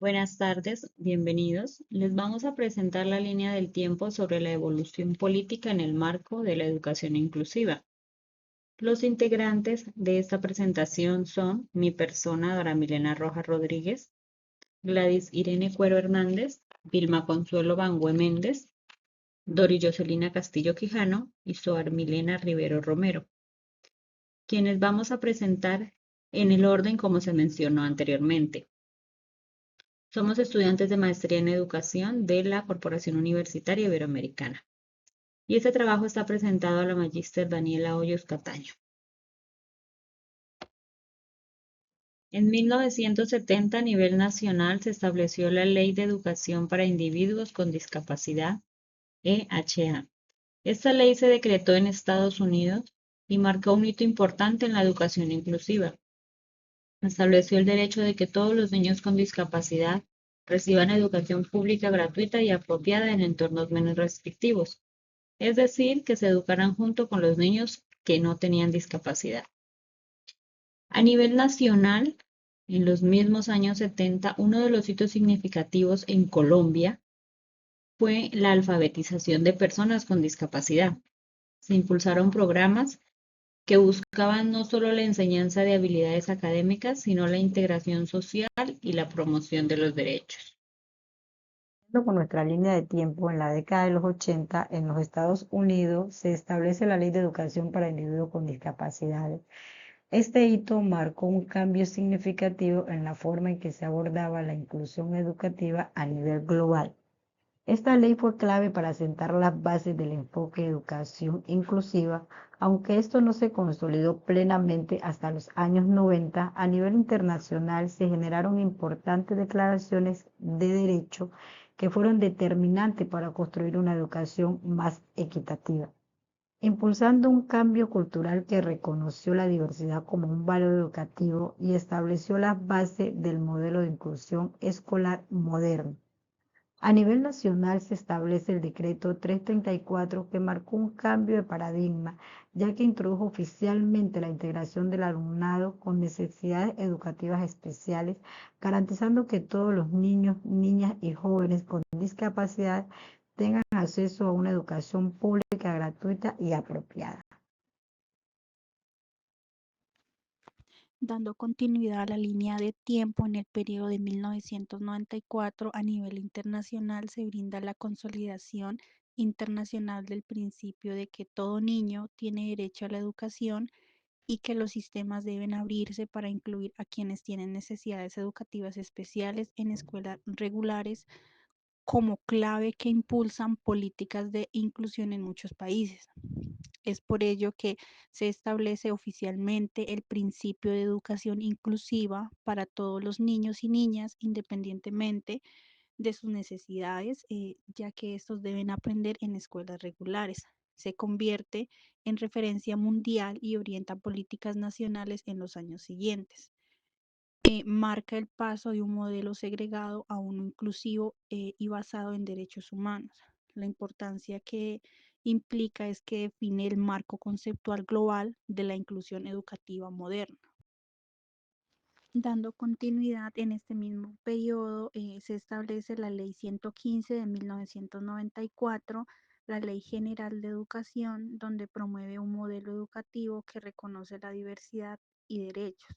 Buenas tardes, bienvenidos. Les vamos a presentar la línea del tiempo sobre la evolución política en el marco de la educación inclusiva. Los integrantes de esta presentación son mi persona, Dora Milena Rojas Rodríguez, Gladys Irene Cuero Hernández, Vilma Consuelo Bangüe Méndez, Dori Jocelina Castillo Quijano y Soar Milena Rivero Romero, quienes vamos a presentar en el orden como se mencionó anteriormente. Somos estudiantes de maestría en educación de la Corporación Universitaria Iberoamericana. Y este trabajo está presentado a la magíster Daniela Hoyos Cataño. En 1970, a nivel nacional, se estableció la Ley de Educación para Individuos con Discapacidad, EHA. Esta ley se decretó en Estados Unidos y marcó un hito importante en la educación inclusiva. Estableció el derecho de que todos los niños con discapacidad reciban educación pública gratuita y apropiada en entornos menos restrictivos, es decir, que se educaran junto con los niños que no tenían discapacidad. A nivel nacional, en los mismos años 70, uno de los hitos significativos en Colombia fue la alfabetización de personas con discapacidad. Se impulsaron programas que buscaban no solo la enseñanza de habilidades académicas, sino la integración social y la promoción de los derechos. Con nuestra línea de tiempo, en la década de los 80, en los Estados Unidos se establece la Ley de Educación para Individuos con Discapacidades. Este hito marcó un cambio significativo en la forma en que se abordaba la inclusión educativa a nivel global. Esta ley fue clave para sentar las bases del enfoque de educación inclusiva, aunque esto no se consolidó plenamente hasta los años 90. A nivel internacional se generaron importantes declaraciones de derecho que fueron determinantes para construir una educación más equitativa, impulsando un cambio cultural que reconoció la diversidad como un valor educativo y estableció las bases del modelo de inclusión escolar moderno. A nivel nacional se establece el decreto 334 que marcó un cambio de paradigma, ya que introdujo oficialmente la integración del alumnado con necesidades educativas especiales, garantizando que todos los niños, niñas y jóvenes con discapacidad tengan acceso a una educación pública gratuita y apropiada. Dando continuidad a la línea de tiempo, en el periodo de 1994 a nivel internacional se brinda la consolidación internacional del principio de que todo niño tiene derecho a la educación y que los sistemas deben abrirse para incluir a quienes tienen necesidades educativas especiales en escuelas regulares como clave que impulsan políticas de inclusión en muchos países. Es por ello que se establece oficialmente el principio de educación inclusiva para todos los niños y niñas, independientemente de sus necesidades, ya que estos deben aprender en escuelas regulares. Se convierte en referencia mundial y orienta políticas nacionales en los años siguientes. Marca el paso de un modelo segregado a uno inclusivo y basado en derechos humanos. La importancia que implica es que define el marco conceptual global de la inclusión educativa moderna. Dando continuidad en este mismo periodo, se establece la Ley 115 de 1994, la Ley General de Educación, donde promueve un modelo educativo que reconoce la diversidad y derechos.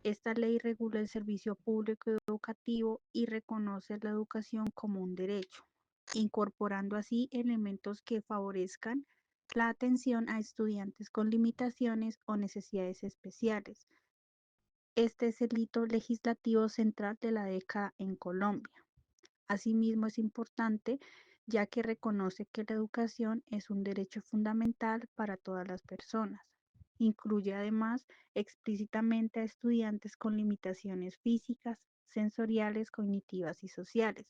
Esta ley regula el servicio público educativo y reconoce la educación como un derecho, incorporando así elementos que favorezcan la atención a estudiantes con limitaciones o necesidades especiales. Este es el hito legislativo central de la década en Colombia. Asimismo, es importante ya que reconoce que la educación es un derecho fundamental para todas las personas. Incluye además explícitamente a estudiantes con limitaciones físicas, sensoriales, cognitivas y sociales.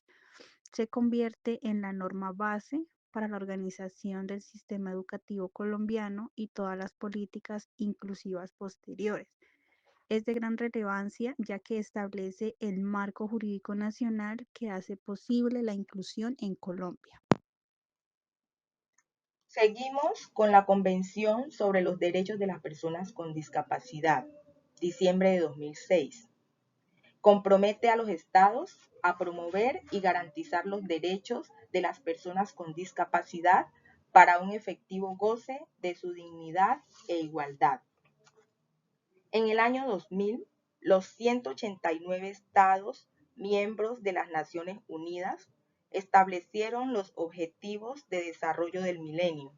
Se convierte en la norma base para la organización del sistema educativo colombiano y todas las políticas inclusivas posteriores. Es de gran relevancia ya que establece el marco jurídico nacional que hace posible la inclusión en Colombia. Seguimos con la Convención sobre los Derechos de las Personas con Discapacidad, diciembre de 2006. compromete a los estados a promover y garantizar los derechos de las personas con discapacidad para un efectivo goce de su dignidad e igualdad. En el año 2000, los 189 estados miembros de las Naciones Unidas establecieron los Objetivos de Desarrollo del Milenio,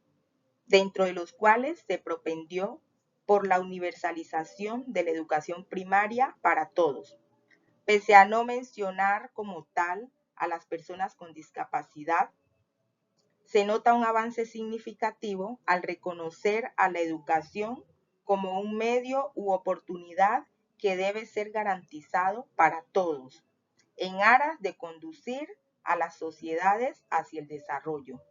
dentro de los cuales se propendió por la universalización de la educación primaria para todos, pese a no mencionar como tal a las personas con discapacidad. Se nota un avance significativo al reconocer a la educación como un medio u oportunidad que debe ser garantizado para todos, en aras de conducir a las sociedades hacia el desarrollo.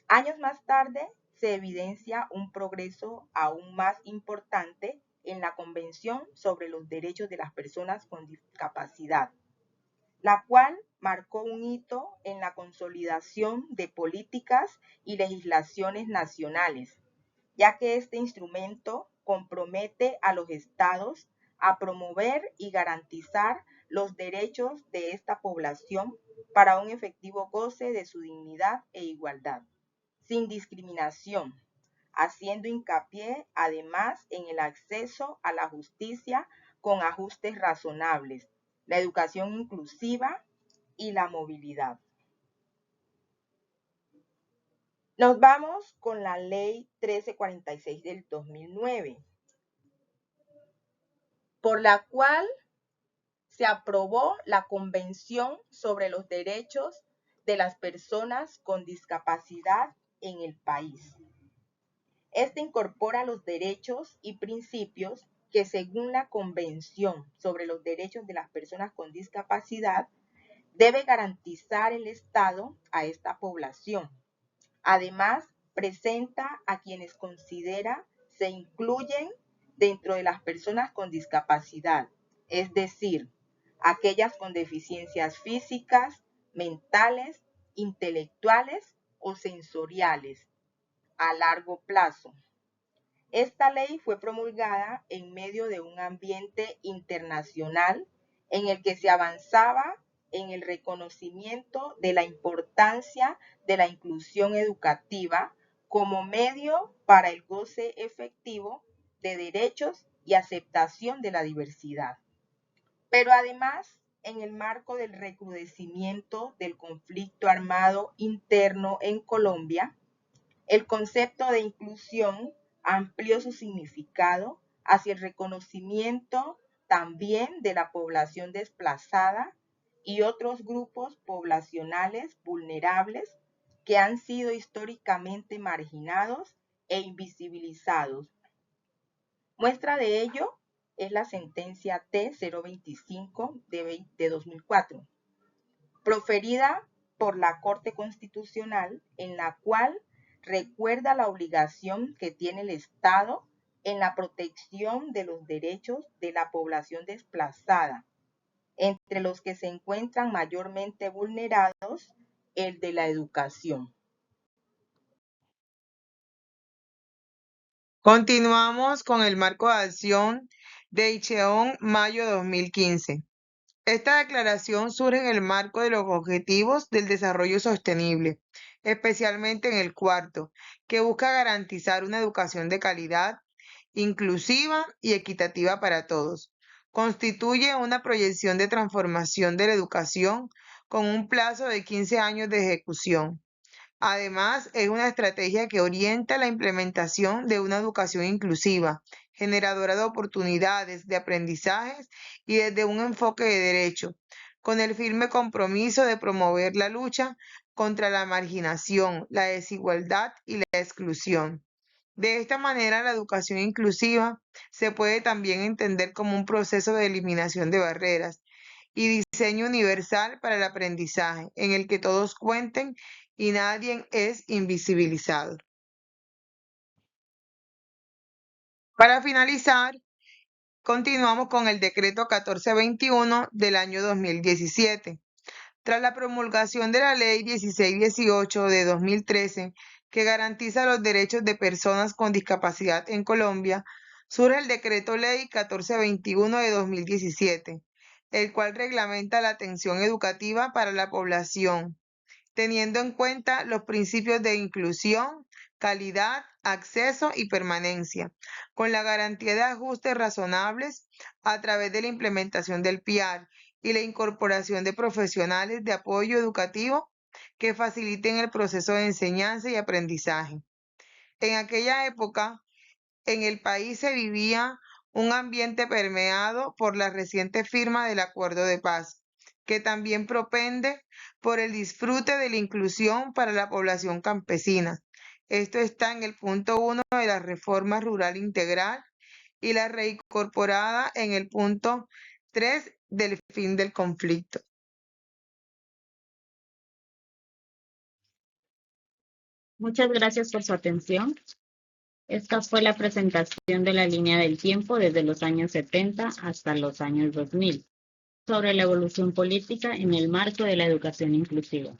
Años más tarde, se evidencia un progreso aún más importante en la Convención sobre los Derechos de las Personas con Discapacidad, la cual marcó un hito en la consolidación de políticas y legislaciones nacionales, ya que este instrumento compromete a los estados a promover y garantizar los derechos de esta población para un efectivo goce de su dignidad e igualdad, sin discriminación, haciendo hincapié además en el acceso a la justicia con ajustes razonables, la educación inclusiva y la movilidad. Nos vamos con la Ley 1346 del 2009, por la cual se aprobó la Convención sobre los Derechos de las Personas con Discapacidad en el país. Este incorpora los derechos y principios que, según la Convención sobre los Derechos de las Personas con Discapacidad, debe garantizar el Estado a esta población. Además, presenta a quienes considera se incluyen dentro de las personas con discapacidad, es decir, aquellas con deficiencias físicas, mentales, intelectuales o sensoriales, a largo plazo. Esta ley fue promulgada en medio de un ambiente internacional en el que se avanzaba en el reconocimiento de la importancia de la inclusión educativa como medio para el goce efectivo de derechos y aceptación de la diversidad. Pero además, en el marco del recrudecimiento del conflicto armado interno en Colombia, el concepto de inclusión amplió su significado hacia el reconocimiento también de la población desplazada y otros grupos poblacionales vulnerables que han sido históricamente marginados e invisibilizados. Muestra de ello es la sentencia T-025 de 2004, proferida por la Corte Constitucional, en la cual recuerda la obligación que tiene el Estado en la protección de los derechos de la población desplazada, entre los que se encuentran mayormente vulnerados el de la educación. Continuamos con el marco de acción de Incheon, mayo 2015. Esta declaración surge en el marco de los Objetivos del Desarrollo Sostenible, especialmente en el cuarto, que busca garantizar una educación de calidad, inclusiva y equitativa para todos. Constituye una proyección de transformación de la educación con un plazo de 15 años de ejecución. Además, es una estrategia que orienta la implementación de una educación inclusiva, generadora de oportunidades, de aprendizajes y desde un enfoque de derecho, con el firme compromiso de promover la lucha contra la marginación, la desigualdad y la exclusión. De esta manera, la educación inclusiva se puede también entender como un proceso de eliminación de barreras y diseño universal para el aprendizaje, en el que todos cuenten y nadie es invisibilizado. Para finalizar, continuamos con el decreto 1421 del año 2017. Tras la promulgación de la ley 1618 de 2013, que garantiza los derechos de personas con discapacidad en Colombia, surge el decreto ley 1421 de 2017, el cual reglamenta la atención educativa para la población, teniendo en cuenta los principios de inclusión, calidad, acceso y permanencia, con la garantía de ajustes razonables a través de la implementación del PIAR y la incorporación de profesionales de apoyo educativo que faciliten el proceso de enseñanza y aprendizaje. En aquella época, en el país se vivía un ambiente permeado por la reciente firma del Acuerdo de Paz, que también propende por el disfrute de la inclusión para la población campesina. Esto está en el punto 1 de la reforma rural integral y la reincorporada en el punto 3 del fin del conflicto. Muchas gracias por su atención. Esta fue la presentación de la línea del tiempo desde los años 70 hasta los años 2000 sobre la evolución política en el marco de la educación inclusiva.